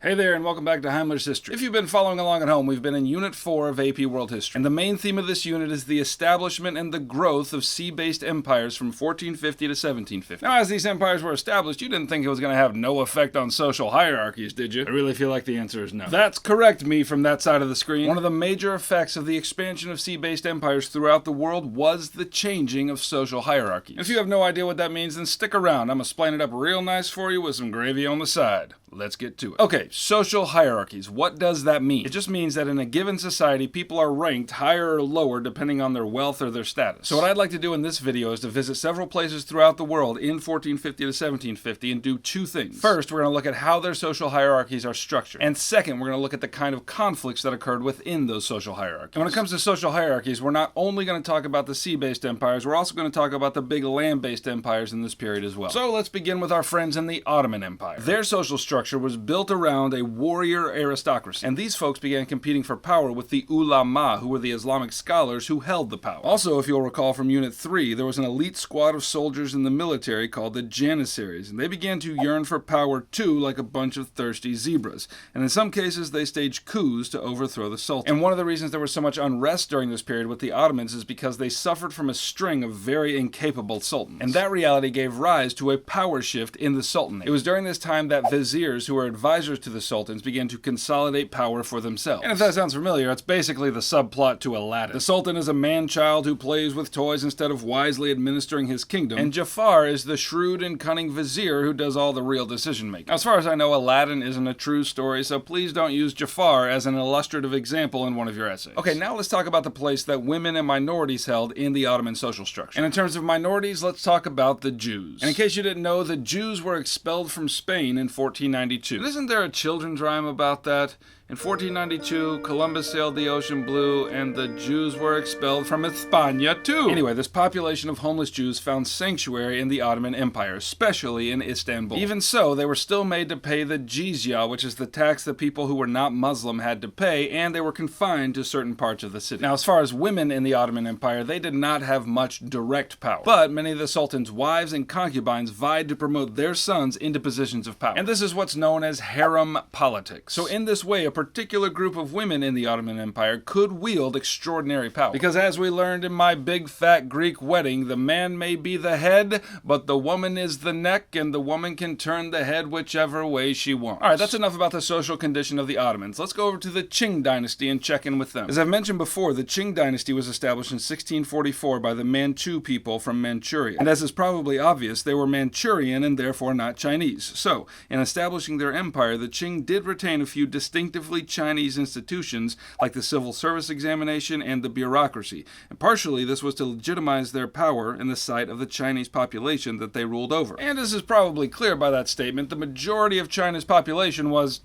Hey there, and welcome back to Heimler's History. If you've been following along at home, we've been in Unit 4 of AP World History. And the main theme of this unit is the establishment and the growth of sea-based empires from 1450 to 1750. Now, as these empires were established, you didn't think it was going to have no effect on social hierarchies, did you? I really feel like the answer is no. That's correct, me from that side of the screen. One of the major effects of the expansion of sea-based empires throughout the world was the changing of social hierarchies. If you have no idea what that means, then stick around. I'm going to explain it up real nice for you with some gravy on the side. Let's get to it. Okay, social hierarchies. What does that mean? It just means that in a given society, people are ranked higher or lower depending on their wealth or their status. So what I'd like to do in this video is to visit several places throughout the world in 1450 to 1750 and do two things. First, we're going to look at how their social hierarchies are structured. And second, we're going to look at the kind of conflicts that occurred within those social hierarchies. And when it comes to social hierarchies, we're not only going to talk about the sea-based empires, we're also going to talk about the big land-based empires in this period as well. So let's begin with our friends in the Ottoman Empire. Their social structure was built around a warrior aristocracy, and these folks began competing for power with the ulama, who were the Islamic scholars who held the power. Also, if you'll recall from Unit 3, there was an elite squad of soldiers in the military called the Janissaries, and they began to yearn for power too, like a bunch of thirsty zebras. And in some cases, they staged coups to overthrow the sultan. And one of the reasons there was so much unrest during this period with the Ottomans is because they suffered from a string of very incapable sultans. And that reality gave rise to a power shift in the sultanate. It was during this time that viziers, who were advisors to the sultans, began to consolidate power for themselves. And if that sounds familiar, it's basically the subplot to Aladdin. The sultan is a man-child who plays with toys instead of wisely administering his kingdom, and Jafar is the shrewd and cunning vizier who does all the real decision-making. Now, as far as I know, Aladdin isn't a true story, so please don't use Jafar as an illustrative example in one of your essays. Okay, now let's talk about the place that women and minorities held in the Ottoman social structure. And in terms of minorities, let's talk about the Jews. And in case you didn't know, the Jews were expelled from Spain in 1492. And isn't there a children's rhyme about that? In 1492, Columbus sailed the ocean blue, and the Jews were expelled from España too. Anyway, this population of homeless Jews found sanctuary in the Ottoman Empire, especially in Istanbul. Even so, they were still made to pay the jizya, which is the tax that people who were not Muslim had to pay, and they were confined to certain parts of the city. Now, as far as women in the Ottoman Empire, they did not have much direct power, but many of the Sultan's wives and concubines vied to promote their sons into positions of power. And this is what's known as harem politics. So in this way, a particular group of women in the Ottoman Empire could wield extraordinary power. Because as we learned in my big fat Greek wedding, the man may be the head, but the woman is the neck, and the woman can turn the head whichever way she wants. Alright, that's enough about the social condition of the Ottomans. Let's go over to the Qing Dynasty and check in with them. As I've mentioned before, the Qing Dynasty was established in 1644 by the Manchu people from Manchuria. And as is probably obvious, they were Manchurian and therefore not Chinese. So, in establishing their empire, the Qing did retain a few distinctively Chinese institutions like the civil service examination and the bureaucracy. And partially this was to legitimize their power in the sight of the Chinese population that they ruled over. And as is probably clear by that statement, the majority of China's population was,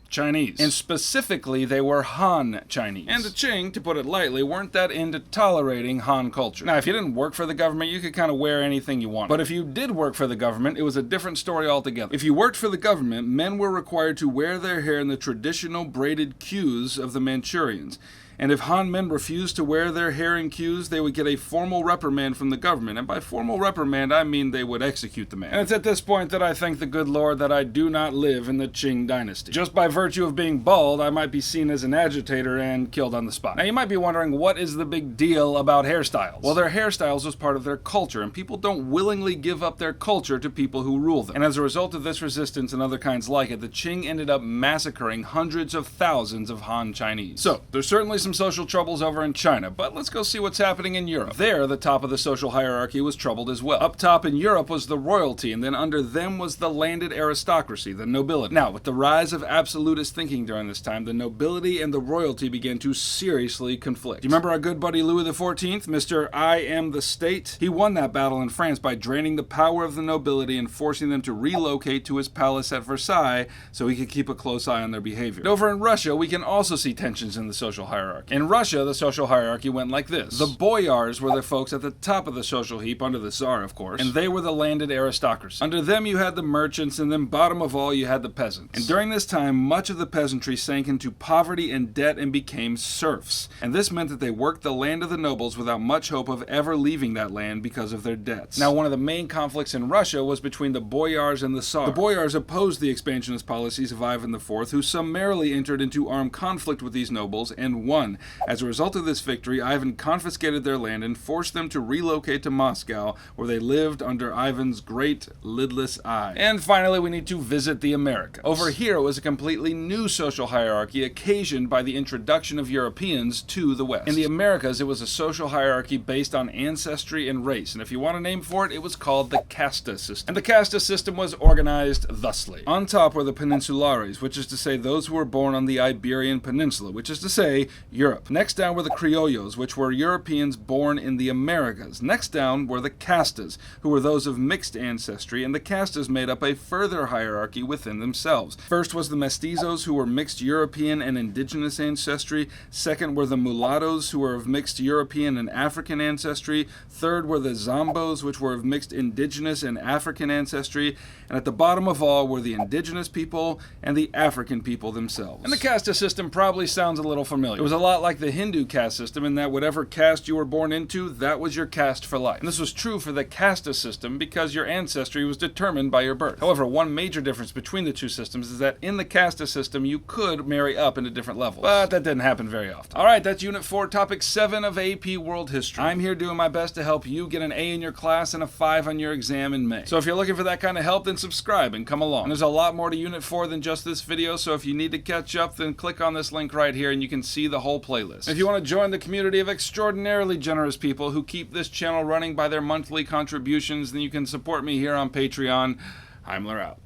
Chinese. And specifically, they were Han Chinese. And the Qing, to put it lightly, weren't that into tolerating Han culture. Now, if you didn't work for the government, you could kind of wear anything you wanted. But if you did work for the government, it was a different story altogether. If you worked for the government, men were required to wear their hair in the traditional braided queues of the Manchurians. And if Han men refused to wear their hair in queues, they would get a formal reprimand from the government. And by formal reprimand, I mean they would execute the man. And it's at this point that I thank the good Lord that I do not live in the Qing Dynasty. Just by virtue of being bald, I might be seen as an agitator and killed on the spot. Now you might be wondering, what is the big deal about hairstyles? Well, their hairstyles was part of their culture, and people don't willingly give up their culture to people who rule them. And as a result of this resistance and other kinds like it, the Qing ended up massacring hundreds of thousands of Han Chinese. So, there's certainly some social troubles over in China, but let's go see what's happening in Europe. There, the top of the social hierarchy was troubled as well. Up top in Europe was the royalty, and then under them was the landed aristocracy, the nobility. Now, with the rise of absolutist thinking during this time, the nobility and the royalty began to seriously conflict. Do you remember our good buddy Louis XIV, Mr. I am the state? He won that battle in France by draining the power of the nobility and forcing them to relocate to his palace at Versailles so he could keep a close eye on their behavior. And over in Russia, we can also see tensions in the social hierarchy. hierarchy. In Russia, the social hierarchy went like this. The boyars were the folks at the top of the social heap, under the Tsar, of course, and they were the landed aristocracy. Under them you had the merchants, and then bottom of all you had the peasants. And during this time, much of the peasantry sank into poverty and debt and became serfs. And this meant that they worked the land of the nobles without much hope of ever leaving that land because of their debts. Now, one of the main conflicts in Russia was between the boyars and the Tsar. The boyars opposed the expansionist policies of Ivan IV, who summarily entered into armed conflict with these nobles and won. As a result of this victory, Ivan confiscated their land and forced them to relocate to Moscow, where they lived under Ivan's great lidless eye. And finally, we need to visit the Americas. Over here, it was a completely new social hierarchy occasioned by the introduction of Europeans to the West. In the Americas, it was a social hierarchy based on ancestry and race, and if you want a name for it, it was called the casta system. And the casta system was organized thusly. On top were the peninsulares, which is to say those who were born on the Iberian Peninsula, which is to say Europe. Next down were the criollos, which were Europeans born in the Americas. Next down were the castas, who were those of mixed ancestry, and the castas made up a further hierarchy within themselves. First was the mestizos, who were mixed European and indigenous ancestry. Second were the mulattoes, who were of mixed European and African ancestry. Third were the zombos, which were of mixed indigenous and African ancestry. And at the bottom of all were the indigenous people and the African people themselves. And the casta system probably sounds a little familiar. It was a lot like the Hindu caste system in that whatever caste you were born into, that was your caste for life. And this was true for the casta system because your ancestry was determined by your birth. However, one major difference between the two systems is that in the casta system, you could marry up into different levels. But that didn't happen very often. Alright, that's Unit 4, Topic 7 of AP World History. I'm here doing my best to help you get an A in your class and a 5 on your exam in May. So if you're looking for that kind of help, then subscribe and come along. And there's a lot more to Unit 4 than just this video, so if you need to catch up, then click on this link right here and you can see the whole playlist. If you want to join the community of extraordinarily generous people who keep this channel running by their monthly contributions, then you can support me here on Patreon. Heimler out.